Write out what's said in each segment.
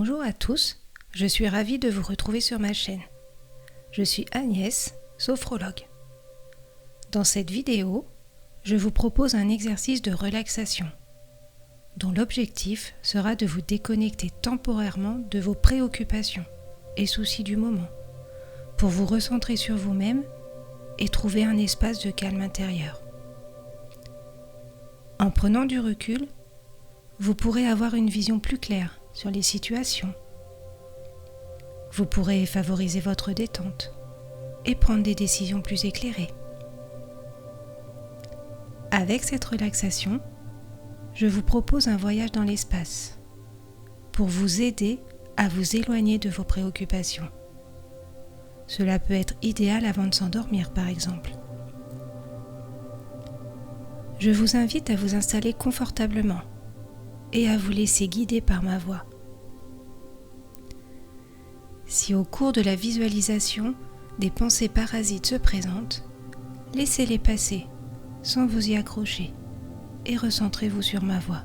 Bonjour à tous, je suis ravie de vous retrouver sur ma chaîne. Je suis Agnès, sophrologue. Dans cette vidéo, je vous propose un exercice de relaxation, dont l'objectif sera de vous déconnecter temporairement de vos préoccupations et soucis du moment, pour vous recentrer sur vous-même et trouver un espace de calme intérieur. En prenant du recul, vous pourrez avoir une vision plus claire sur les situations. Vous pourrez favoriser votre détente et prendre des décisions plus éclairées. Avec cette relaxation, je vous propose un voyage dans l'espace pour vous aider à vous éloigner de vos préoccupations. Cela peut être idéal avant de s'endormir, par exemple. Je vous invite à vous installer confortablement et à vous laisser guider par ma voix. Si au cours de la visualisation, des pensées parasites se présentent, laissez-les passer sans vous y accrocher et recentrez-vous sur ma voix.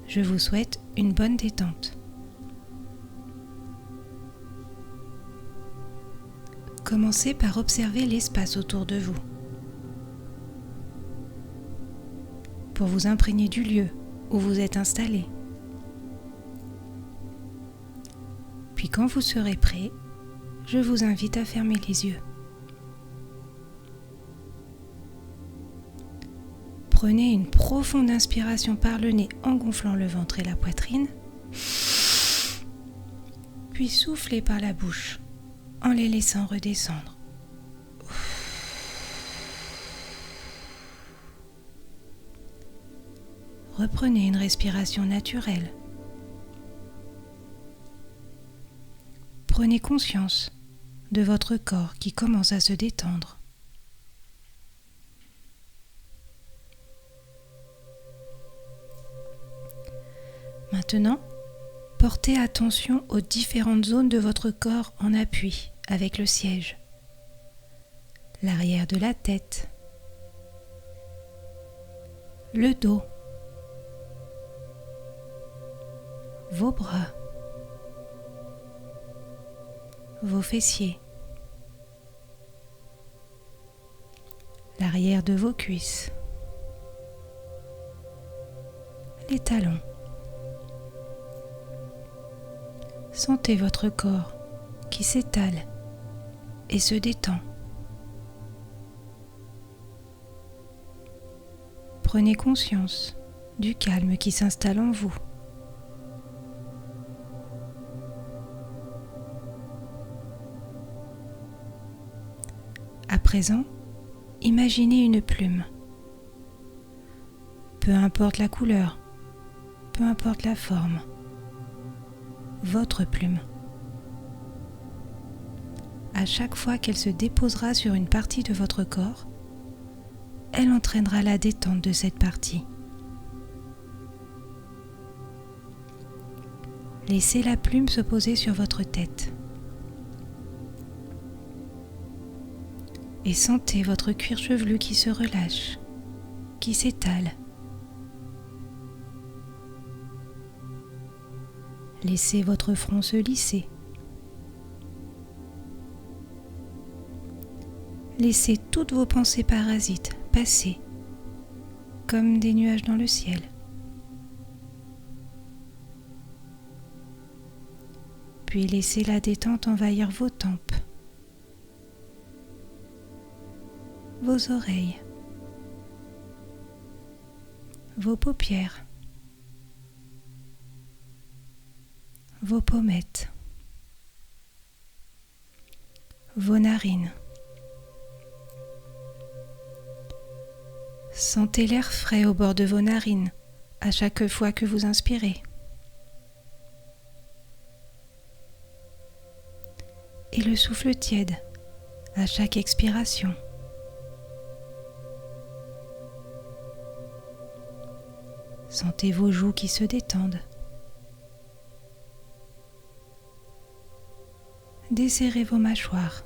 Je vous souhaite une bonne détente. Commencez par observer l'espace autour de vous. Pour vous imprégner du lieu où vous êtes installé. Puis quand vous serez prêt, je vous invite à fermer les yeux. Prenez une profonde inspiration par le nez en gonflant le ventre et la poitrine, puis soufflez par la bouche en les laissant redescendre. Reprenez une respiration naturelle. Prenez conscience de votre corps qui commence à se détendre. Maintenant, portez attention aux différentes zones de votre corps en appui avec le siège. L'arrière de la tête, le dos, vos bras, vos fessiers, l'arrière de vos cuisses, les talons. Sentez votre corps qui s'étale et se détend. Prenez conscience du calme qui s'installe en vous. À présent, imaginez une plume. Peu importe la couleur, peu importe la forme. Votre plume. À chaque fois qu'elle se déposera sur une partie de votre corps, elle entraînera la détente de cette partie. Laissez la plume se poser sur votre tête. Et sentez votre cuir chevelu qui se relâche, qui s'étale. Laissez votre front se lisser. Laissez toutes vos pensées parasites passer, comme des nuages dans le ciel. Puis laissez la détente envahir vos tempes, vos oreilles, vos paupières, vos pommettes, vos narines. Sentez l'air frais au bord de vos narines à chaque fois que vous inspirez. Et le souffle tiède à chaque expiration. Sentez vos joues qui se détendent. Desserrez vos mâchoires.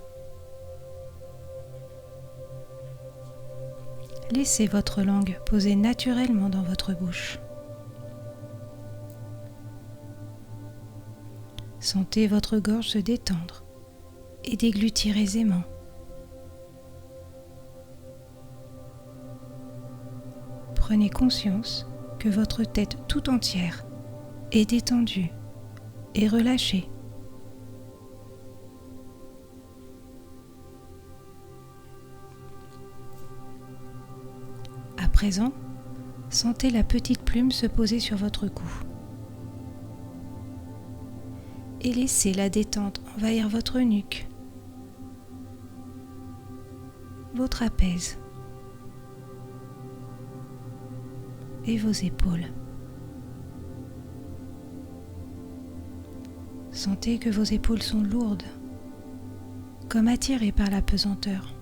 Laissez votre langue poser naturellement dans votre bouche. Sentez votre gorge se détendre et déglutir aisément. Prenez conscience que votre tête tout entière est détendue et relâchée. À présent, sentez la petite plume se poser sur votre cou. Et laissez la détente envahir votre nuque, vos trapèzes et vos épaules. Sentez que vos épaules sont lourdes, comme attirées par la pesanteur.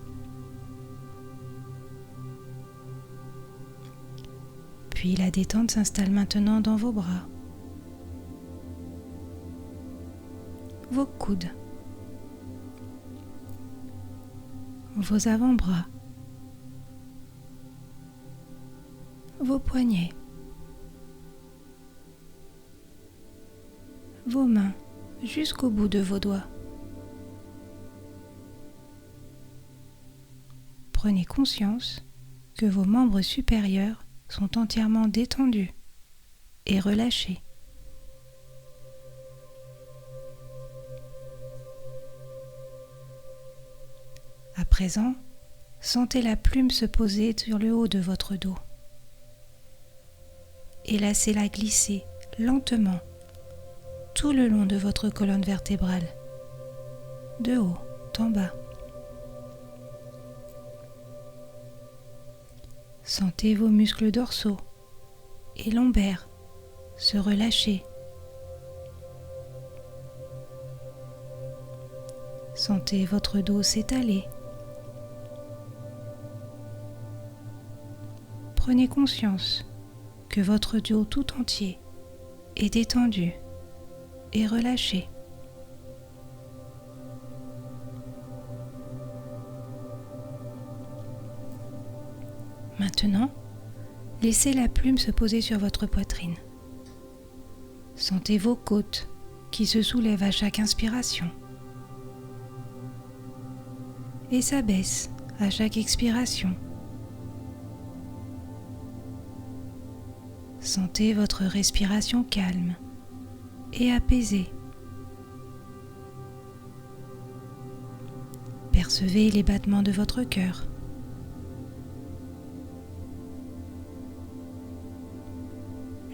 Puis la détente s'installe maintenant dans vos bras, vos coudes, vos avant-bras, vos poignets, vos mains jusqu'au bout de vos doigts. Prenez conscience que vos membres supérieurs sont entièrement détendus et relâchés. À présent, sentez la plume se poser sur le haut de votre dos et laissez-la glisser lentement tout le long de votre colonne vertébrale, de haut en bas. Sentez vos muscles dorsaux et lombaires se relâcher. Sentez votre dos s'étaler. Prenez conscience que votre dos tout entier est détendu et relâché. Maintenant, laissez la plume se poser sur votre poitrine. Sentez vos côtes qui se soulèvent à chaque inspiration et s'abaissent à chaque expiration. Sentez votre respiration calme et apaisée. Percevez les battements de votre cœur.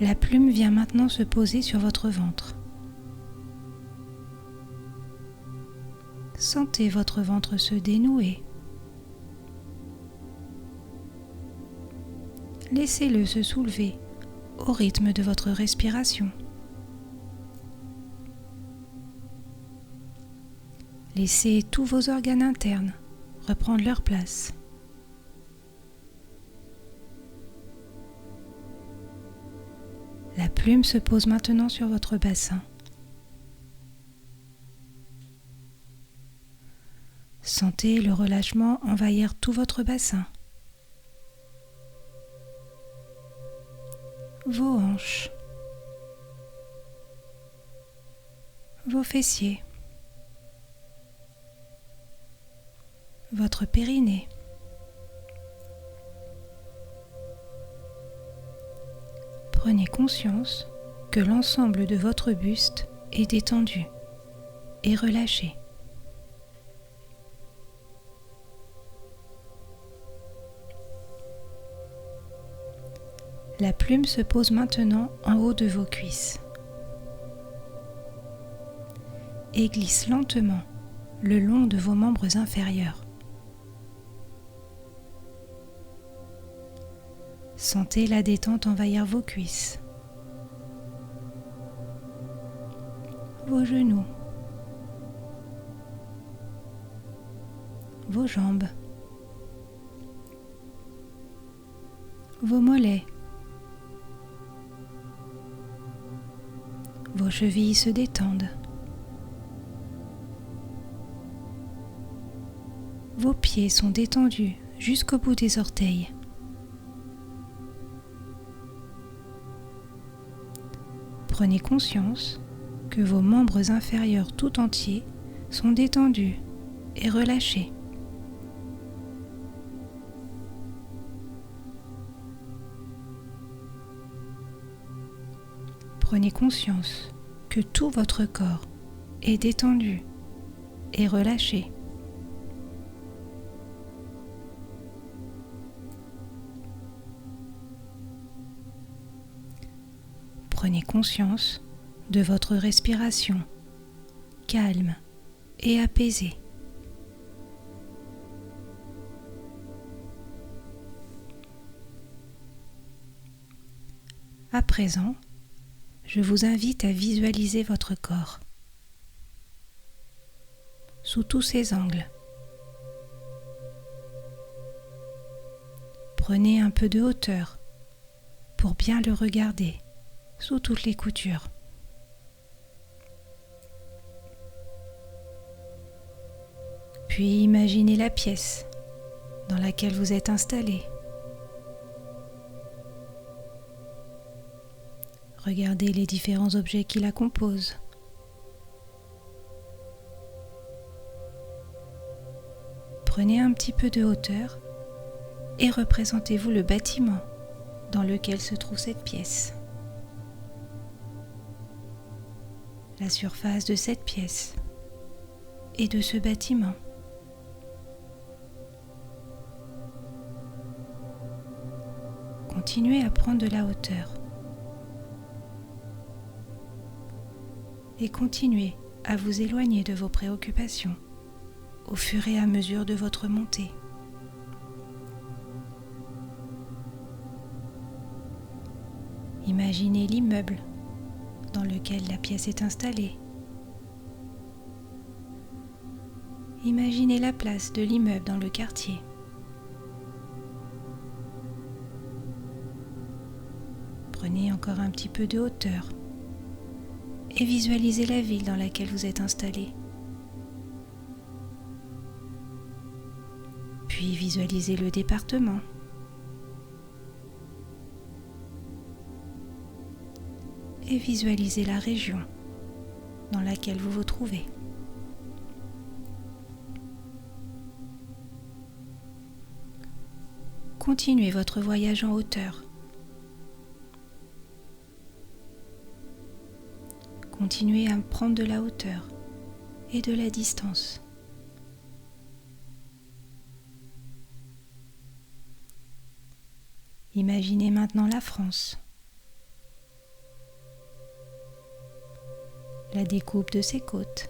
La plume vient maintenant se poser sur votre ventre. Sentez votre ventre se dénouer. Laissez-le se soulever au rythme de votre respiration. Laissez tous vos organes internes reprendre leur place. La plume se pose maintenant sur votre bassin. Sentez le relâchement envahir tout votre bassin. Vos hanches, vos fessiers, votre périnée. Prenez conscience que l'ensemble de votre buste est détendu et relâché. La plume se pose maintenant en haut de vos cuisses et glisse lentement le long de vos membres inférieurs. Sentez la détente envahir vos cuisses, vos genoux, vos jambes, vos mollets, vos chevilles se détendent, vos pieds sont détendus jusqu'au bout des orteils. Prenez conscience que vos membres inférieurs tout entiers sont détendus et relâchés. Prenez conscience que tout votre corps est détendu et relâché. Prenez conscience de votre respiration calme et apaisée. À présent, je vous invite à visualiser votre corps sous tous ses angles. Prenez un peu de hauteur pour bien le regarder sous toutes les coutures. Puis imaginez la pièce dans laquelle vous êtes installé. Regardez les différents objets qui la composent. Prenez un petit peu de hauteur et représentez-vous le bâtiment dans lequel se trouve cette pièce. La surface de cette pièce et de ce bâtiment. Continuez à prendre de la hauteur et continuez à vous éloigner de vos préoccupations au fur et à mesure de votre montée. Imaginez l'immeuble dans lequel la pièce est installée. Imaginez la place de l'immeuble dans le quartier. Prenez encore un petit peu de hauteur et visualisez la ville dans laquelle vous êtes installé. Puis visualisez le département. Et visualisez la région dans laquelle vous vous trouvez. Continuez votre voyage en hauteur. Continuez à prendre de la hauteur et de la distance. Imaginez maintenant la France. La découpe de ses côtes,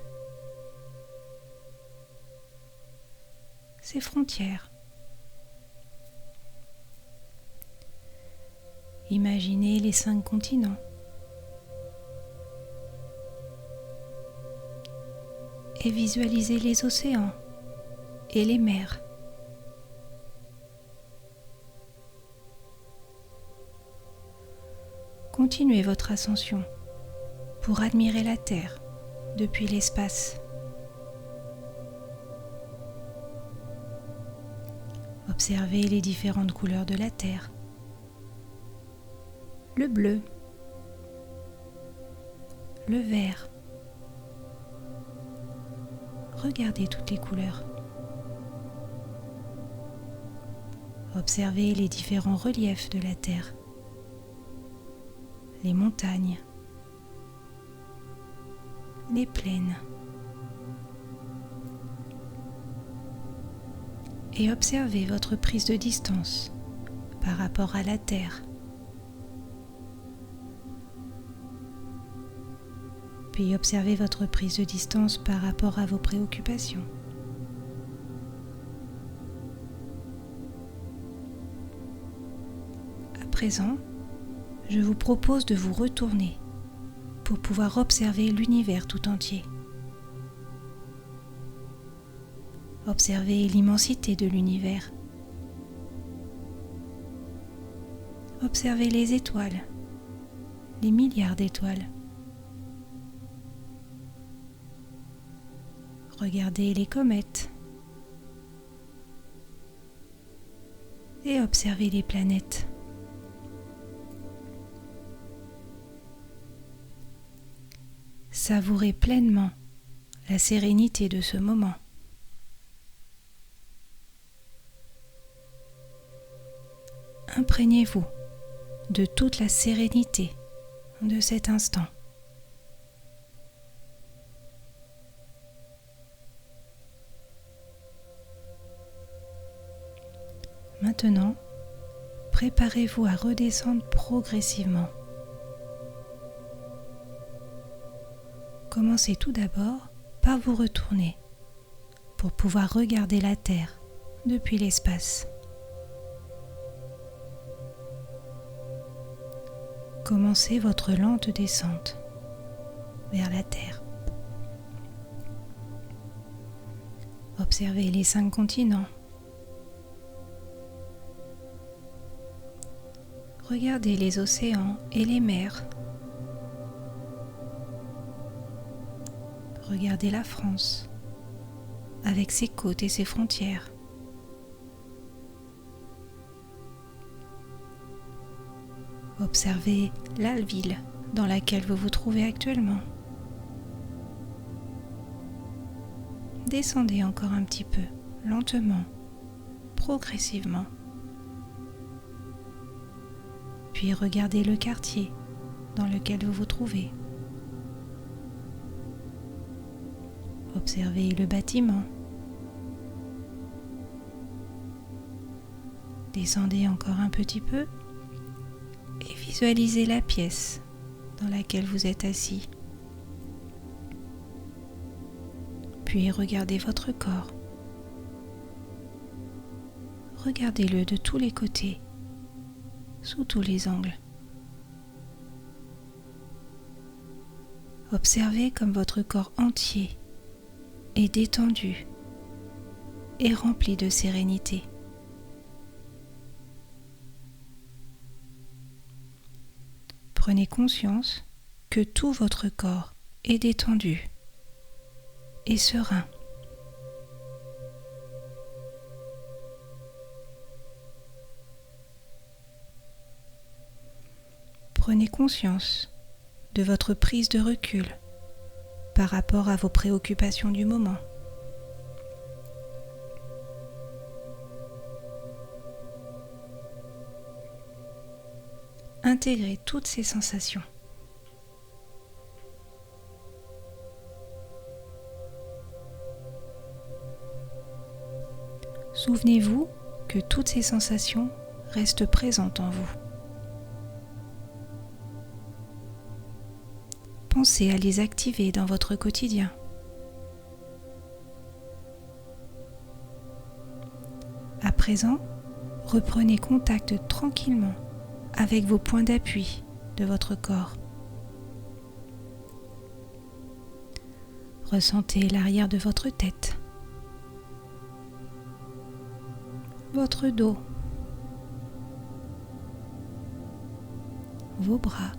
ses frontières. Imaginez les 5 continents. Et visualisez les océans et les mers. Continuez votre ascension pour admirer la Terre depuis l'espace. Observez les différentes couleurs de la Terre. Le bleu, le vert. Regardez toutes les couleurs. Observez les différents reliefs de la Terre. Les montagnes, les plaines. Et observez votre prise de distance par rapport à la Terre. Puis observez votre prise de distance par rapport à vos préoccupations. À présent, je vous propose de vous retourner pour pouvoir observer l'univers tout entier. Observez l'immensité de l'univers. Observez les étoiles, les milliards d'étoiles. Regardez les comètes et observez les planètes. Savourez pleinement la sérénité de ce moment. Imprégnez-vous de toute la sérénité de cet instant. Maintenant, préparez-vous à redescendre progressivement. Commencez tout d'abord par vous retourner pour pouvoir regarder la Terre depuis l'espace. Commencez votre lente descente vers la Terre. Observez les 5 continents. Regardez les océans et les mers. Regardez la France avec ses côtes et ses frontières. Observez la ville dans laquelle vous vous trouvez actuellement. Descendez encore un petit peu, lentement, progressivement. Puis regardez le quartier dans lequel vous vous trouvez. Observez le bâtiment. Descendez encore un petit peu et visualisez la pièce dans laquelle vous êtes assis. Puis regardez votre corps. Regardez-le de tous les côtés, sous tous les angles. Observez comme votre corps entier est détendu et rempli de sérénité. Prenez conscience que tout votre corps est détendu et serein. Prenez conscience de votre prise de recul par rapport à vos préoccupations du moment. Intégrez toutes ces sensations. Souvenez-vous que toutes ces sensations restent présentes en vous. Pensez à les activer dans votre quotidien. À présent, reprenez contact tranquillement avec vos points d'appui de votre corps. Ressentez l'arrière de votre tête, votre dos, vos bras,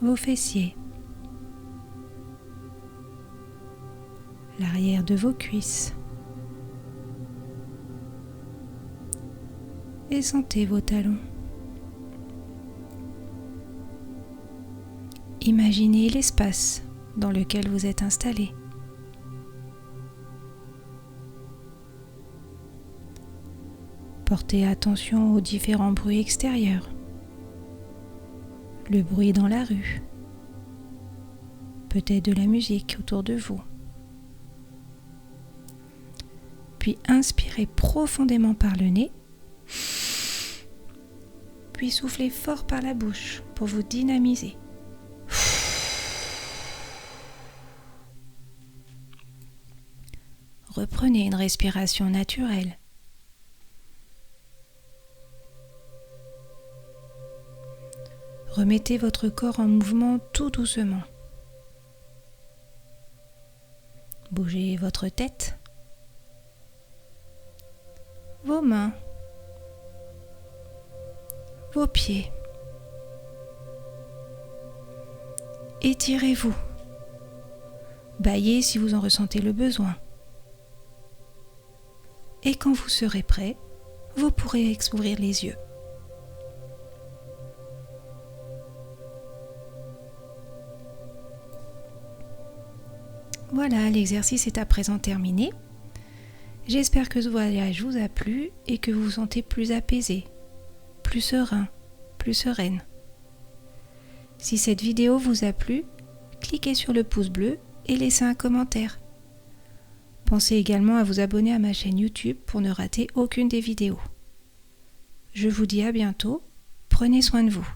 vos fessiers, l'arrière de vos cuisses et sentez vos talons. Imaginez l'espace dans lequel vous êtes installé. Portez attention aux différents bruits extérieurs. Le bruit dans la rue, peut-être de la musique autour de vous. Puis inspirez profondément par le nez, puis soufflez fort par la bouche pour vous dynamiser. Reprenez une respiration naturelle. Remettez votre corps en mouvement tout doucement. Bougez votre tête, vos mains, vos pieds. Étirez-vous. Bâillez si vous en ressentez le besoin. Et quand vous serez prêt, vous pourrez ouvrir les yeux. Voilà, l'exercice est à présent terminé. J'espère que ce voyage vous a plu et que vous vous sentez plus apaisé, plus serein, plus sereine. Si cette vidéo vous a plu, cliquez sur le pouce bleu et laissez un commentaire. Pensez également à vous abonner à ma chaîne YouTube pour ne rater aucune des vidéos. Je vous dis à bientôt, prenez soin de vous.